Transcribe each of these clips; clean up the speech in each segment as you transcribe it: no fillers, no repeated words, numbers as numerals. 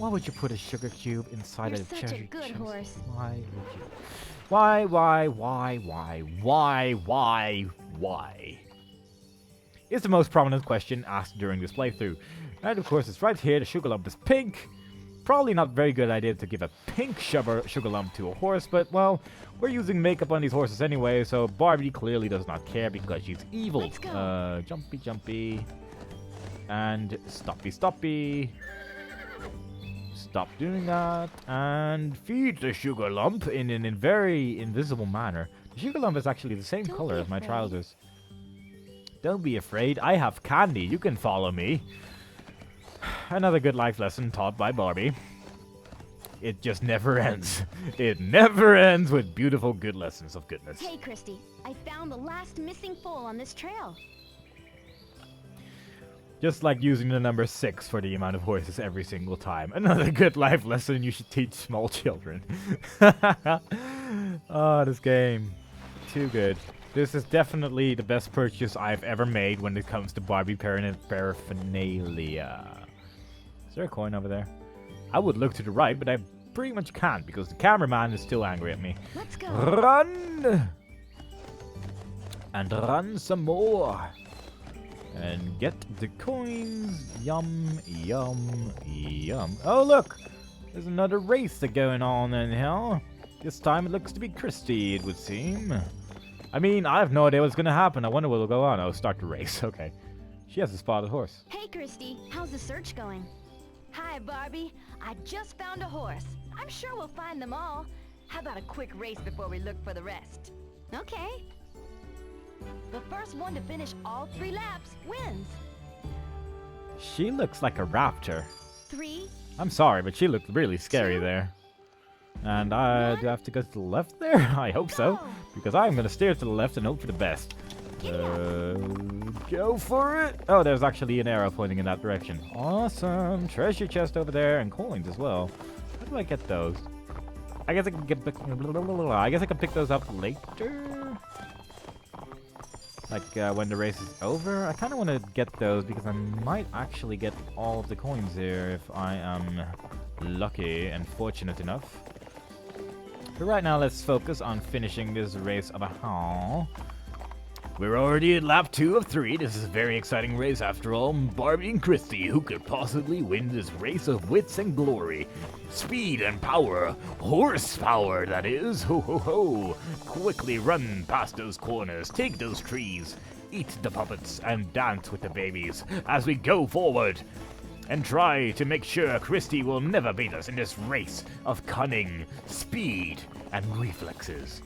Why would you put a sugar cube inside You're a such cherry a good chest? horse. Why would you? Why? Is the most prominent question asked during this playthrough. And of course, it's right here. The sugar lump is pink. Probably not very good idea to give a pink sugar lump to a horse, but well, we're using makeup on these horses anyway, so Barbie clearly does not care because she's evil. Let's go. Jumpy. And stoppy. Stop doing that. And feed the sugar lump in a very invisible manner. The sugar lump is actually the same color as my trousers. Don't be afraid. I have candy. You can follow me. Another good life lesson taught by Barbie. It just never ends. It never ends with beautiful good lessons of goodness. Hey, Christy, I found the last missing foal on this trail. Just like using the number 6 for the amount of horses every single time. Another good life lesson you should teach small children. Oh, this game. Too good. This is definitely the best purchase I've ever made when it comes to Barbie paraphernalia. Is there a coin over there? I would look to the right, but I pretty much can't because the cameraman is still angry at me. Let's go. Run! And run some more. And get the coins. Yum. Oh, look! There's another race going on in here. This time it looks to be Christy, it would seem. I mean, I have no idea what's gonna happen. I wonder what will go on. Oh, start the race. Okay. She has a spotted horse. Hey, Christy, how's the search going? Hi, Barbie. I just found a horse. I'm sure we'll find them all. How about a quick race before we look for the rest? Okay. The first one to finish all 3 laps wins. She looks like a raptor. 3. I'm sorry, but she looked really scary 2, there. And do I have to go to the left there? I hope so. Go. Because I'm going to steer to the left and hope for the best. Go for it. Oh, there's actually an arrow pointing in that direction. Awesome. Treasure chest over there and coins as well. How do I get those? I guess I can pick those up later. Like when the race is over. I kind of want to get those because I might actually get all of the coins here if I am lucky and fortunate enough. But right now, let's focus on finishing this race of a haul. We're already at lap 2 of 3. This is a very exciting race after all. Barbie and Christy, who could possibly win this race of wits and glory? Speed and power. Horsepower, that is. Ho, ho, ho. Quickly run past those corners. Take those trees. Eat the puppets and dance with the babies as we go forward. And try to make sure Christy will never beat us in this race of cunning, speed, and reflexes.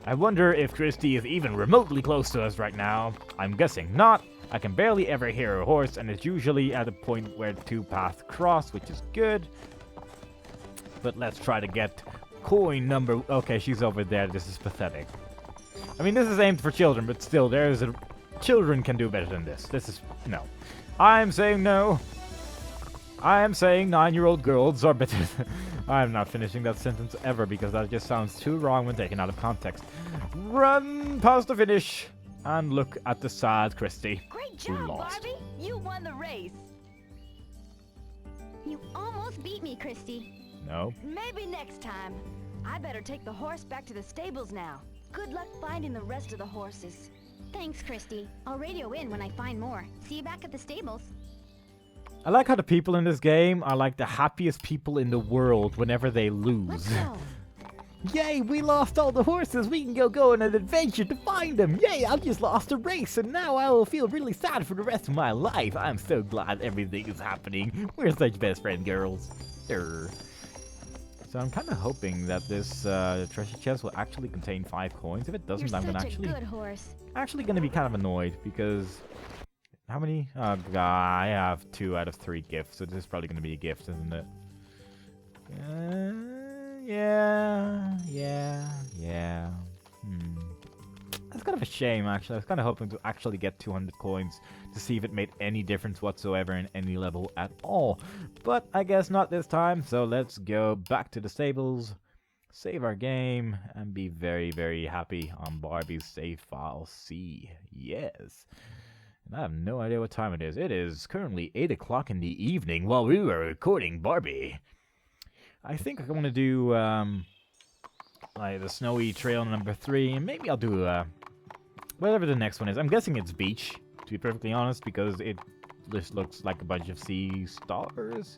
I wonder if Christy is even remotely close to us right now. I'm guessing not. I can barely ever hear her horse, and it's usually at a point where 2 paths cross, which is good. But let's try to get coin number... Okay, she's over there. This is pathetic. I mean, this is aimed for children, but still, children can do better than this. This is... No. I'm saying no. I am saying 9-year-old girls are better. I'm not finishing that sentence ever because that just sounds too wrong when taken out of context. Run past the finish and look at the sad Christy. Great who job, lost. Barbie. You won the race. You almost beat me, Christy. No. Maybe next time. I better take the horse back to the stables now. Good luck finding the rest of the horses. Thanks, Christy. I'll radio in when I find more. See you back at the stables. I like how the people in this game are like the happiest people in the world whenever they lose. Let's go. Yay, we lost all the horses. We can go on an adventure to find them. Yay, I just lost a race and now I will feel really sad for the rest of my life. I'm so glad everything is happening. We're such best friend girls. Durr. So I'm kind of hoping that this treasure chest will actually contain 5 coins. If it doesn't, You're I'm gonna such a good horse. actually gonna be kind of annoyed because how many? I have 2 out of 3 gifts, so this is probably gonna be a gift, isn't it? Yeah. That's kind of a shame, actually. I was kind of hoping to actually get 200 coins to see if it made any difference whatsoever in any level at all. But I guess not this time, so let's go back to the stables, save our game, and be very, very happy on Barbie's save file C. Yes. And I have no idea what time it is. It is currently 8 o'clock in the evening while we were recording Barbie. I think I want to do like the snowy trail number 3, and maybe I'll do whatever the next one is. I'm guessing it's beach, to be perfectly honest, because it just looks like a bunch of sea stars.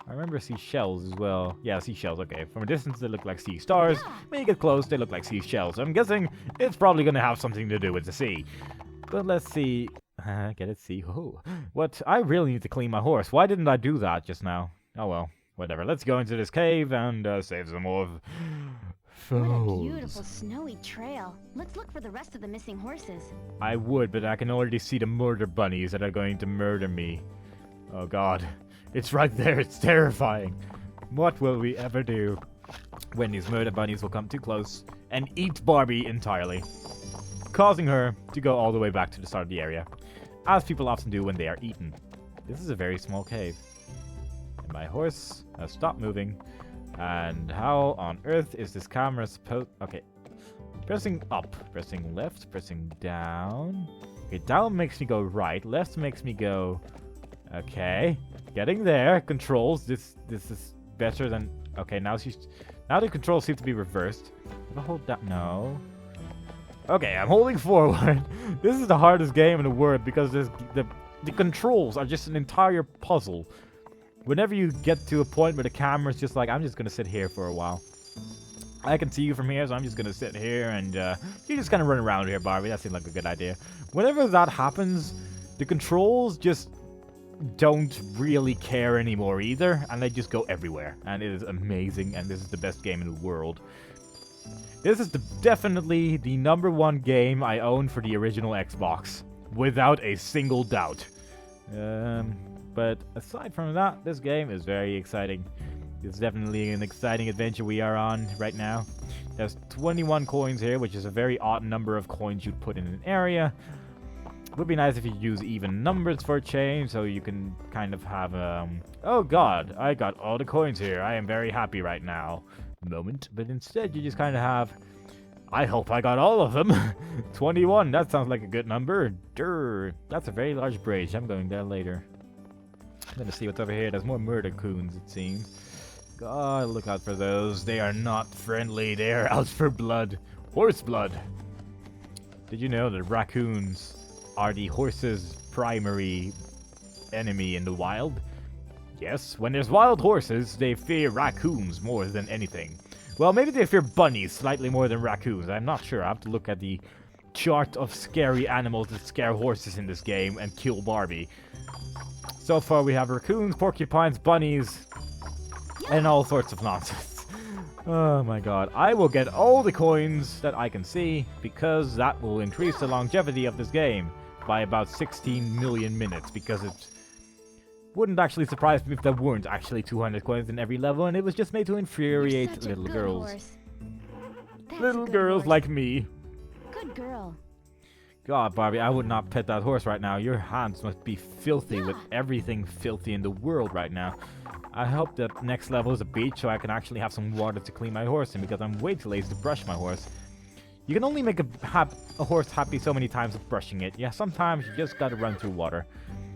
I remember seashells as well. Yeah, seashells, okay. From a distance, they look like sea stars. When you get close, they look like seashells. I'm guessing it's probably going to have something to do with the sea. But let's see. Get it? See? Oh. What? I really need to clean my horse. Why didn't I do that just now? Oh well. Whatever. Let's go into this cave and save some more What a beautiful snowy trail. Let's look for the rest of the missing horses. I would, but I can already see the murder bunnies that are going to murder me. Oh god. It's right there. It's terrifying. What will we ever do when these murder bunnies will come too close and eat Barbie entirely, causing her to go all the way back to the start of the area, as people often do when they are eaten. This is a very small cave. And my horse has stopped moving. And how on earth is this camera supposed... Okay. Pressing up. Pressing left. Pressing down. Okay, down makes me go right. Left makes me go... Okay. Getting there. Controls. This is better than... Okay, now the controls seem to be reversed. If I hold that... No. Okay, I'm holding forward. This is the hardest game in the world because the controls are just an entire puzzle. Whenever you get to a point where the camera's just like, I'm just going to sit here for a while. I can see you from here, so I'm just going to sit here and you just kind of run around here, Barbie. That seems like a good idea. Whenever that happens, the controls just don't really care anymore either, and they just go everywhere. And it is amazing, and this is the best game in the world. This is definitely the #1 game I own for the original Xbox, without a single doubt. But aside from that, this game is very exciting. It's definitely an exciting adventure we are on right now. There's 21 coins here, which is a very odd number of coins you'd put in an area. It would be nice if you use even numbers for a change, so you can kind of have oh god, I got all the coins here. I am very happy right now. Moment. But instead, you just kind of have... I hope I got all of them. 21, that sounds like a good number. Durr. That's a very large bridge. I'm going there later. I'm gonna see what's over here. There's more murder coons, it seems. God, look out for those. They are not friendly. They are out for blood. Horse blood. Did you know that raccoons are the horse's primary enemy in the wild? Yes, when there's wild horses, they fear raccoons more than anything. Well, maybe they fear bunnies slightly more than raccoons. I'm not sure. I have to look at the chart of scary animals that scare horses in this game and kill Barbie. So far, we have raccoons, porcupines, bunnies, and all sorts of nonsense. Oh my god. I will get all the coins that I can see, because that will increase the longevity of this game by about 16 million minutes, because it wouldn't actually surprise me if there weren't actually 200 coins in every level, and it was just made to infuriate little girls. Little girls like me. Good girl. God, Barbie, I would not pet that horse right now. Your hands must be filthy with everything filthy in the world right now. I hope that next level is a beach so I can actually have some water to clean my horse in, because I'm way too lazy to brush my horse. You can only make a horse happy so many times with brushing it. Yeah, sometimes you just gotta run through water.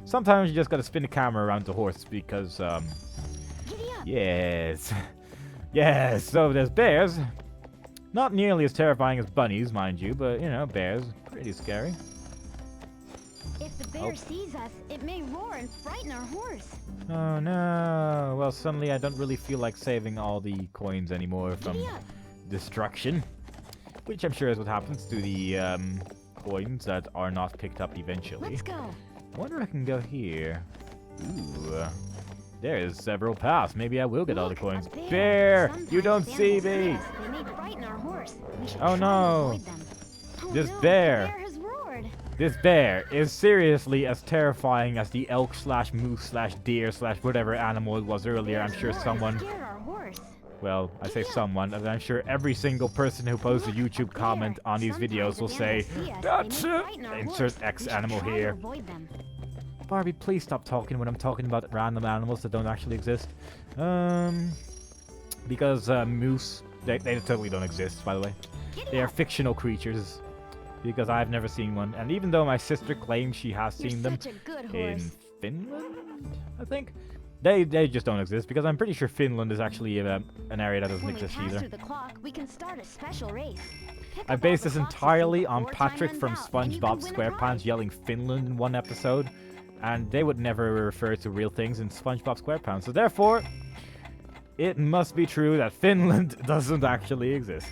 Sometimes you just gotta spin the camera around the horse because, yes. Yes, so there's bears. Not nearly as terrifying as bunnies, mind you, but, you know, bears. Pretty scary. If the bear sees us, it may roar and frighten our horse. Oh no. Well, suddenly I don't really feel like saving all the coins anymore from destruction. Which I'm sure is what happens to the coins that are not picked up eventually. Let's go. I wonder if I can go here. Ooh. There's several paths. Maybe I will get all the coins. Bear! You don't see me! They may frighten our horse. We should Oh try no! to avoid them. Oh, This no, bear. The bear has roared. This bear is seriously as terrifying as the elk slash moose slash deer slash whatever animal it was earlier. I'm sure someone... Scared our horse. Well, I say someone, and I'm sure every single person who posts a YouTube comment on these videos will say, "That's it!" Insert X animal here. Barbie, please stop talking when I'm talking about random animals that don't actually exist. Because moose, they totally don't exist, by the way. They are fictional creatures. because I've never seen one. And even though my sister claims she has seen them such a good in horse. Finland, I think, they just don't exist, because I'm pretty sure Finland is actually an area that doesn't When we exist pass either. through the clock, we can start a special race. Pick I up all based the this clock systems entirely on before time Patrick runs from out, and you can SpongeBob win a SquarePants prize. yelling Finland in one episode, and they would never refer to real things in SpongeBob SquarePants, so therefore, it must be true that Finland doesn't actually exist.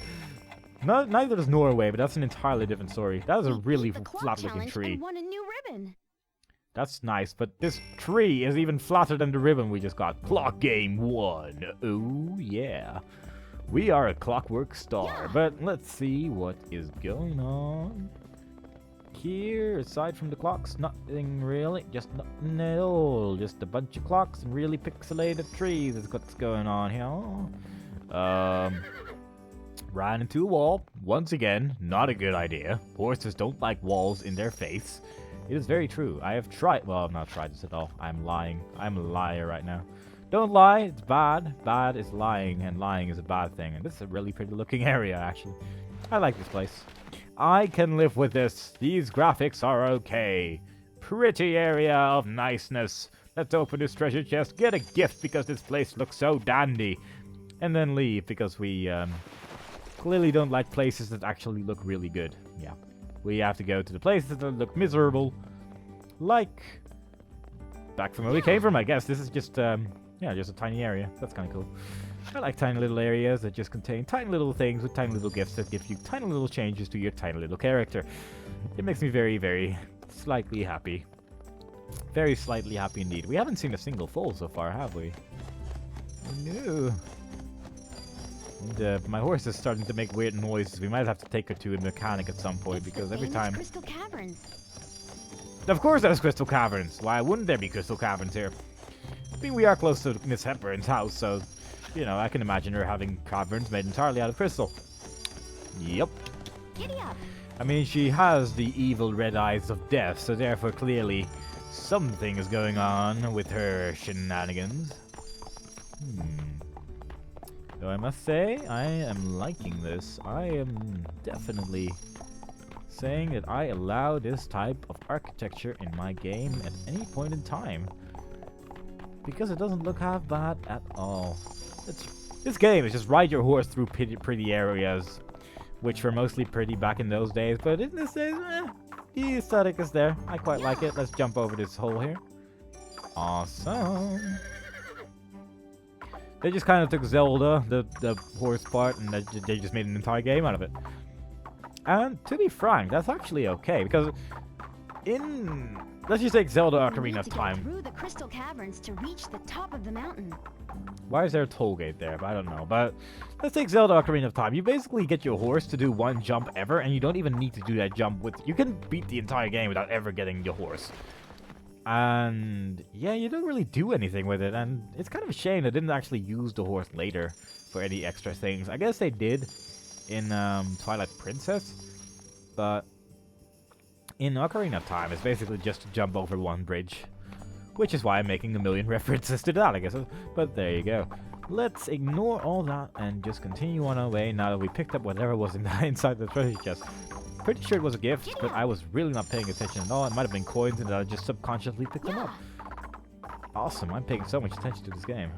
Neither does Norway, but that's an entirely different story. That is a We really beat the clock flat-looking challenge tree. and won a new ribbon. That's nice, but this tree is even flatter than the ribbon we just got. Clock game 1. Oh, yeah. We are a clockwork star, Yeah. but let's see what is going on. Here, aside from the clocks, nothing really. Just nothing at all. Just a bunch of clocks and really pixelated trees is what's going on here. Ran into a wall. Once again, not a good idea. Horses don't like walls in their face. It is very true. I have tried. Well, I've not tried this at all. I'm lying. I'm a liar right now. Don't lie. It's bad. Bad is lying, and lying is a bad thing. And this is a really pretty looking area, actually. I like this place. I can live with this. These graphics are okay. Pretty area of niceness. Let's open this treasure chest. Get a gift because this place looks so dandy. And then leave because we clearly don't like places that actually look really good. Yeah. We have to go to the places that look miserable. Like back from where we came from, I guess. This is just, yeah, just a tiny area. That's kind of cool. I like tiny little areas that just contain tiny little things with tiny little gifts that give you tiny little changes to your tiny little character. It makes me very, very slightly happy. Very slightly happy indeed. We haven't seen a single fall so far, have we? No. And my horse is starting to make weird noises. We might have to take her to a mechanic at some point because every time... Crystal Caverns. Of course there's crystal caverns. Why wouldn't there be crystal caverns here? I mean, we are close to Miss Hepburn's house, so, you know, I can imagine her having caverns made entirely out of crystal. Yep. Giddy up. I mean, she has the evil red eyes of death, so therefore clearly something is going on with her shenanigans. Though I must say, I am liking this. I am definitely saying that I allow this type of architecture in my game at any point in time. Because it doesn't look half bad at all. This game is just ride your horse through pretty areas, which were mostly pretty back in those days, but in this days, the aesthetic is there. I quite like it. Let's jump over this hole here. Awesome. They just kind of took Zelda, the horse part, and they just made an entire game out of it. And to be frank, that's actually okay, because in... Let's just take Zelda Ocarina of Time. Through the crystal caverns to reach the top of the mountain. Why is there a toll gate there? I don't know, but let's take Zelda Ocarina of Time. You basically get your horse to do one jump ever, and you don't even need to do that jump with... You can beat the entire game without ever getting your horse. And yeah, you don't really do anything with it, and it's kind of a shame they didn't actually use the horse later for any extra things. I guess they did in Twilight Princess, but in Ocarina of Time, it's basically just to jump over one bridge, which is why I'm making a million references to that, I guess. But there you go. Let's ignore all that and just continue on our way now that we picked up whatever was inside the treasure chest. Pretty sure it was a gift, but I was really not paying attention at all. It might have been coins and I just subconsciously picked them up. Awesome, I'm paying so much attention to this game.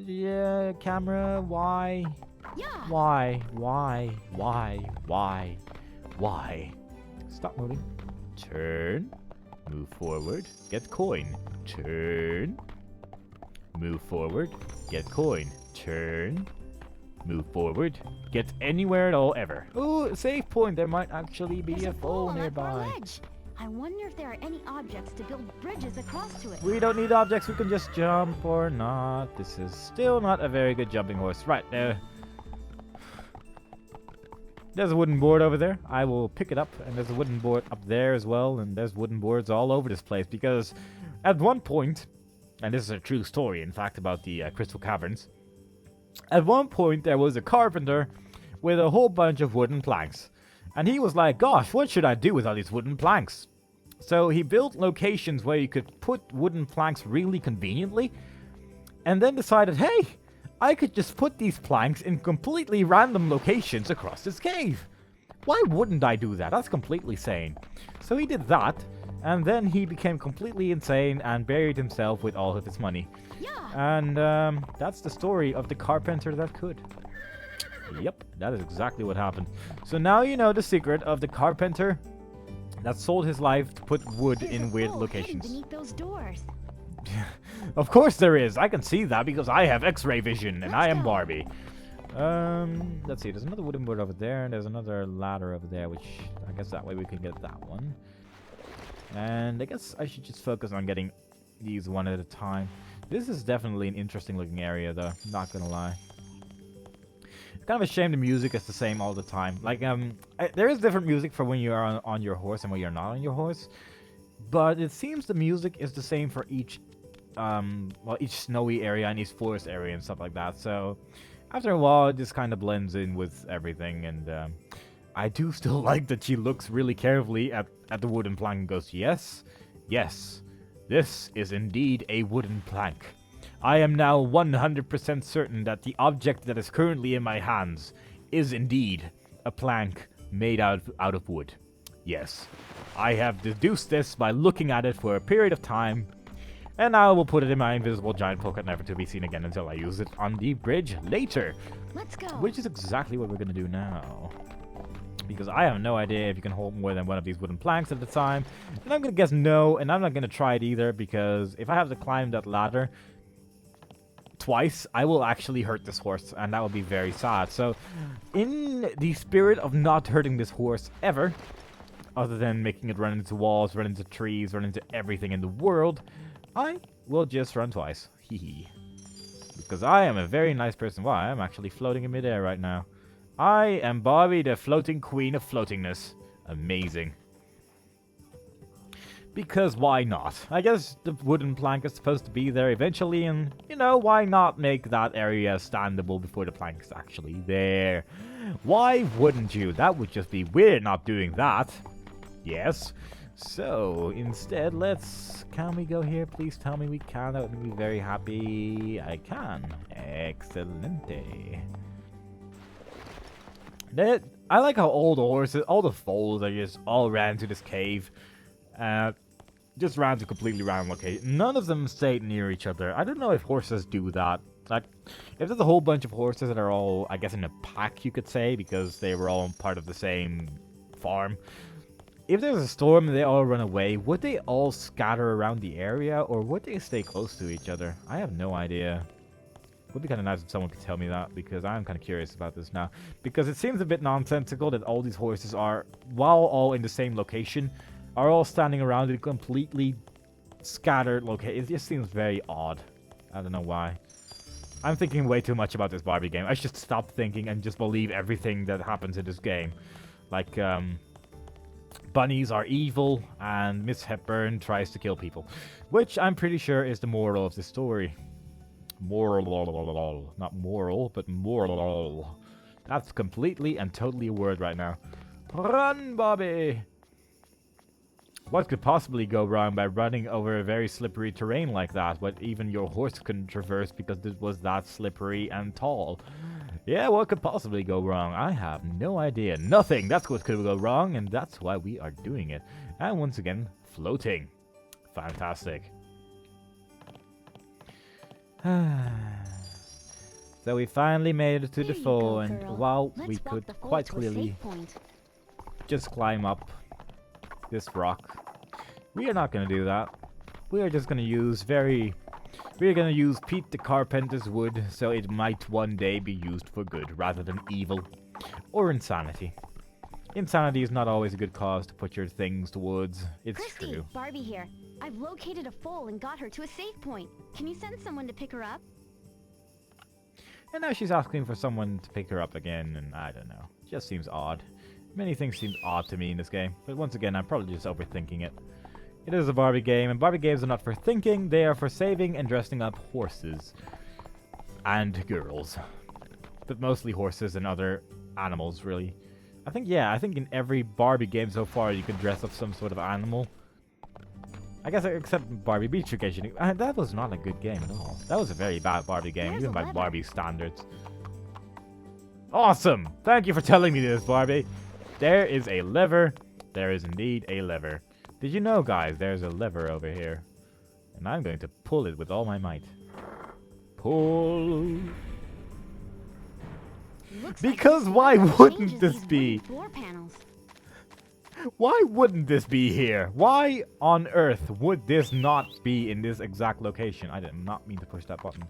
Yeah, camera, why? Yeah. Why? Stop moving. Turn. Move forward. Get coin. Turn. Move forward. Get coin. Turn. Move forward. Get anywhere at all ever. Ooh, save point. There might actually be a pole fall nearby. ledge. I wonder if there are any objects to build bridges across to it. We don't need objects. We can just jump or not. This is still not a very good jumping horse. Right there. There's a wooden board over there. I will pick it up. And there's a wooden board up there as well. And there's wooden boards all over this place. Because at one point, and this is a true story, in fact, about the Crystal Caverns. At one point, there was a carpenter with a whole bunch of wooden planks. And he was like, gosh, what should I do with all these wooden planks? So he built locations where you could put wooden planks really conveniently. And then decided, hey, I could just put these planks in completely random locations across this cave. Why wouldn't I do that? That's completely sane. So he did that, and then he became completely insane and buried himself with all of his money. Yeah. And that's the story of the carpenter that could. Yep, that is exactly what happened. So now you know the secret of the carpenter that sold his life to put wood There's in a weird hole locations. hidden beneath those doors. Of course there is. I can see that because I have X-ray vision and I am Barbie. Let's see. There's another wooden board over there, and there's another ladder over there, which I guess that way we can get that one. And I guess I should just focus on getting these one at a time. This is definitely an interesting looking area, though. Not gonna lie. It's kind of a shame the music is the same all the time. Like, there is different music for when you are on your horse and when you're not on your horse. But it seems the music is the same for each, well, each snowy area and each forest area and stuff like that. So, after a while, it just kind of blends in with everything. And I do still like that she looks really carefully at the wooden plank and goes, yes, yes, this is indeed a wooden plank. I am now 100% certain that the object that is currently in my hands is indeed a plank made out of wood. Yes, I have deduced this by looking at it for a period of time, and I will put it in my invisible giant pocket, never to be seen again until I use it on the bridge later. Let's go. Which is exactly what we're going to do now. Because I have no idea if you can hold more than one of these wooden planks at a time. And I'm going to guess no, and I'm not going to try it either, because if I have to climb that ladder twice, I will actually hurt this horse, and that would be very sad. So, in the spirit of not hurting this horse ever, other than making it run into walls, run into trees, run into everything in the world, I will just run twice. Hee. Because I am a very nice person. Wow, I am actually floating in midair right now. I am Barbie, the floating queen of floatingness. Amazing. Because why not? I guess the wooden plank is supposed to be there eventually, and, you know, why not make that area standable before the plank is actually there? Why wouldn't you? That would just be weird not doing that. Yes. So, instead, can we go here? Please tell me we can. That would be very happy. I can. Excelente. I like how all the horses, all the foals, just all ran to this cave. Just ran to completely random location. None of them stayed near each other. I don't know if horses do that. Like, if there's a whole bunch of horses that are all, I guess, in a pack, you could say, because they were all part of the same farm. If there's a storm and they all run away, would they all scatter around the area, or would they stay close to each other? I have no idea. It would be kind of nice if someone could tell me that, because I'm kind of curious about this now. Because it seems a bit nonsensical that all these horses are, while all in the same location, are all standing around in completely scattered locations. It just seems very odd. I don't know why. I'm thinking way too much about this Barbie game. I should stop thinking and just believe everything that happens in this game. Like, bunnies are evil, and Miss Hepburn tries to kill people. Which I'm pretty sure is the moral of the story. Moral. Not moral, but moral. That's completely and totally a word right now. Run, Bobby! What could possibly go wrong by running over a very slippery terrain like that, what even your horse couldn't traverse because it was that slippery and tall? Yeah, what could possibly go wrong? I have no idea. Nothing! That's what could go wrong, and that's why we are doing it. And once again, floating. Fantastic. So we finally made it to the fall, and while we could quite clearly just climb up this rock, we are not going to do that. We are just going to use Pete the Carpenter's wood, so it might one day be used for good rather than evil or insanity. Insanity is not always a good cause to put your things towards. It's Christy, true. Barbie here. I've located a foal and got her to a safe point. Can you send someone to pick her up? And now she's asking for someone to pick her up again, and I don't know. It just seems odd. Many things seem odd to me in this game, but once again, I'm probably just overthinking it. It is a Barbie game, and Barbie games are not for thinking, they are for saving and dressing up horses. And girls. But mostly horses and other animals, really. I think in every Barbie game so far, you can dress up some sort of animal. I guess except Barbie occasionally. That was not a good game at all. That was a very bad Barbie game, even by Barbie standards. Awesome! Thank you for telling me this, Barbie. There is a lever. There is indeed a lever. Did you know, guys, there's a lever over here? And I'm going to pull it with all my might. Pull. Because why wouldn't this be? Why wouldn't this be here? Why on earth would this not be in this exact location? I did not mean to push that button.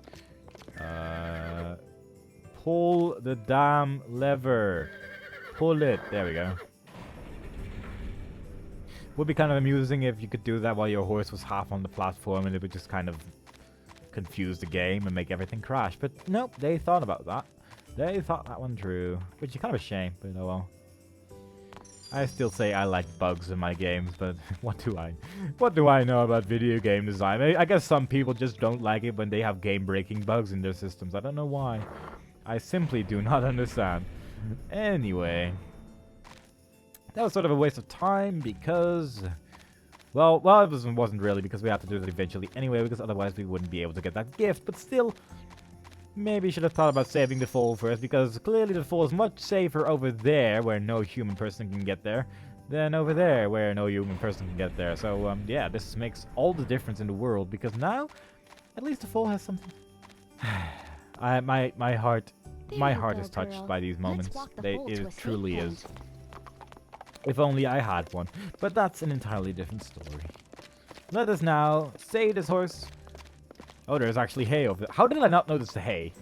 Pull the damn lever. Pull it. There we go. Would be kind of amusing if you could do that while your horse was half on the platform and it would just kind of confuse the game and make everything crash. But nope, they thought about that. They thought that one through. Which is kind of a shame, but oh well. I still say I like bugs in my games, but what do I know about video game design? I guess some people just don't like it when they have game-breaking bugs in their systems. I don't know why. I simply do not understand. Anyway, that was sort of a waste of time because, well, it wasn't really, because we have to do it eventually anyway, because otherwise we wouldn't be able to get that gift. But still, maybe you should have thought about saving the fall first, because clearly the fall is much safer over there, where no human person can get there, than over there, where no human person can get there. So, yeah, this makes all the difference in the world, because now, at least the fall has something. My heart is touched by these moments. It truly is. If only I had one. But that's an entirely different story. Let us now save this horse. Oh, there's actually hay over there. How did I not notice the hay?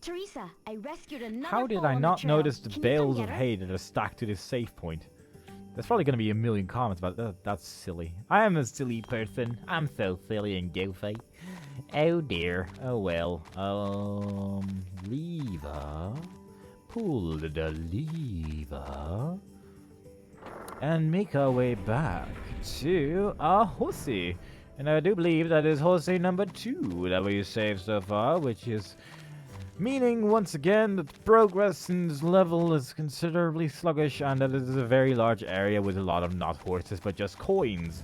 Teresa, I rescued another How did foal I on not the trail. notice the Can you come bales get of her? hay that are stacked to this save point? There's probably going to be a million comments about that. That's silly. I am a silly person. I'm so silly and goofy. Oh dear. Oh well. Lever. Pull the lever. And make our way back to our horsey. And I do believe that is horsey number 2 that we saved so far, which is meaning once again that the progress in this level is considerably sluggish and that it is a very large area with a lot of not horses but just coins.